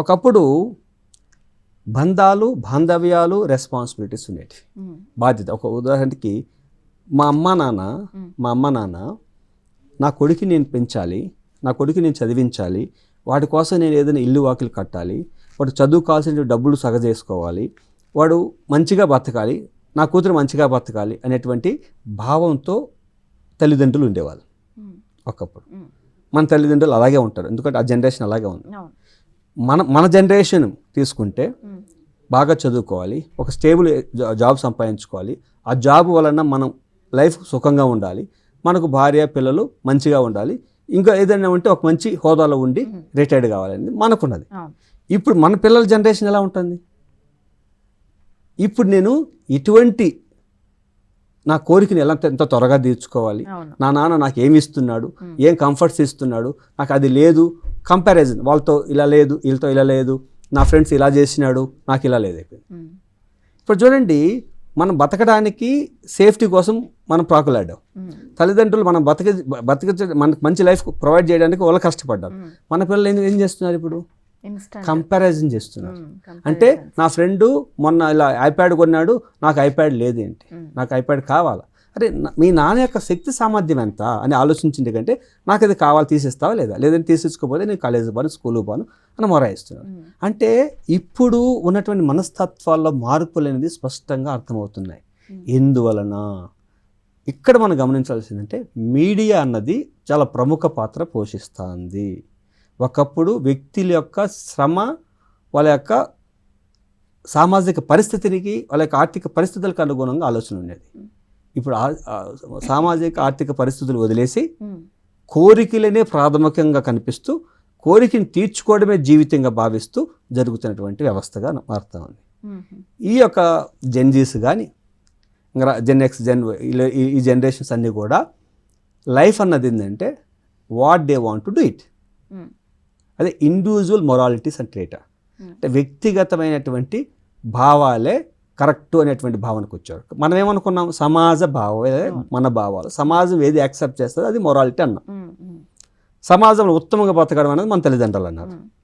ఒకప్పుడు బంధాలు, బాంధవ్యాలు, రెస్పాన్సిబిలిటీస్ ఉండేవి, బాధ్యత. ఒక ఉదాహరణకి మా అమ్మ నాన్న నా కొడుకు నేను పెంచాలి, నా కొడుకు నేను చదివించాలి, వాడి కోసం నేను ఏదైనా ఇల్లు వాకిలు కట్టాలి, వాడు చదువు కావాల్సిన డబ్బులు సగజేసుకోవాలి, వాడు మంచిగా బతకాలి, నా కూతురు మంచిగా బతకాలి అనేటువంటి భావంతో తల్లిదండ్రులు ఉండేవాళ్ళు ఒకప్పుడు. మన తల్లిదండ్రులు అలాగే ఉంటారు, ఎందుకంటే ఆ జనరేషన్ అలాగే ఉంది. మన జనరేషన్ తీసుకుంటే బాగా చదువుకోవాలి, ఒక స్టేబుల్ జాబ్ సంపాదించుకోవాలి, ఆ జాబ్ వలన మనం లైఫ్ సుఖంగా ఉండాలి, మనకు భార్య పిల్లలు మంచిగా ఉండాలి, ఇంకా ఏదైనా ఉంటే ఒక మంచి హోదాలో ఉండి రిటైర్డ్ కావాలని మనకున్నది. ఇప్పుడు మన పిల్లల జనరేషన్ ఎలా ఉంటుంది? ఇప్పుడు నేను ఇటువంటి నా కోరికని ఎంత త్వరగా తీర్చుకోవాలి, నా నాన్న నాకు ఏమి ఇస్తున్నాడు, ఏం కంఫర్ట్స్ ఇస్తున్నాడు, నాకు అది లేదు, కంపారిజన్, వాళ్ళతో ఇలా లేదు, వీళ్ళతో ఇలా లేదు, నా ఫ్రెండ్స్ ఇలా చేసినాడు, నాకు ఇలా లేదు. ఇప్పుడు చూడండి, మనం బతకడానికి సేఫ్టీ కోసం మనం ప్రాకులాడాం, తల్లిదండ్రులు మనం మనకు మంచి లైఫ్ ప్రొవైడ్ చేయడానికి వాళ్ళు కష్టపడ్డారు. మన పిల్లలు ఏం చేస్తున్నారు ఇప్పుడు? కంపారిజన్ చేస్తున్నారు. అంటే నా ఫ్రెండ్ మొన్న ఇలా ఐప్యాడ్ కొన్నాడు, నాకు ఐప్యాడ్ లేదు ఏంటి, నాకు ఐప్యాడ్ కావాలా? అరే మీ నాన్న యొక్క శక్తి సామర్థ్యం ఎంత అని ఆలోచించింది కంటే నాకు అది కావాలి, తీసేస్తావా లేదా, లేదంటే తీసేసుకోకపోతే నేను కాలేజీ పోను, స్కూల్కి పోను అని మొరాయిస్తున్నాను. అంటే ఇప్పుడు ఉన్నటువంటి మనస్తత్వాల్లో మార్పులు అనేది స్పష్టంగా అర్థమవుతున్నాయి. ఎందువలన? ఇక్కడ మనం గమనించాల్సిందంటే మీడియా అన్నది చాలా ప్రముఖ పాత్ర పోషిస్తుంది. ఒకప్పుడు వ్యక్తుల యొక్క శ్రమ, వాళ్ళ యొక్క సామాజిక పరిస్థితికి, వాళ్ళ యొక్క ఆర్థిక పరిస్థితులకు అనుగుణంగా ఆలోచన ఉండేది. ఇప్పుడు సామాజిక ఆర్థిక పరిస్థితులు వదిలేసి కోరికలనే ప్రాథమికంగా కనిపిస్తూ కోరికని తీర్చుకోవడమే జీవితంగా భావిస్తూ జరుగుతున్నటువంటి వ్యవస్థగా మారుతూ ఉంది. ఈ యొక్క జెన్జీస్ కానీ జెన్ ఎక్స్, ఈ జనరేషన్స్ అన్నీ కూడా లైఫ్ అన్నది ఏంటంటే what they want to do it. అదే ఇండివిజువల్ మొరాలిటీస్ అండ్ ట్రేటా, అంటే వ్యక్తిగతమైనటువంటి భావాలే కరెక్ట్ అనేటువంటి భావనకు వచ్చారు. మనం ఏమనుకున్నాం? సమాజ భావాలే మన భావాలు, సమాజం ఏది యాక్సెప్ట్ చేస్తుంది అది మొరాలిటీ అన్నాం. సమాజంలో ఉత్తమంగా బతకడం అనేది మన తల్లిదండ్రులు అన్నారు.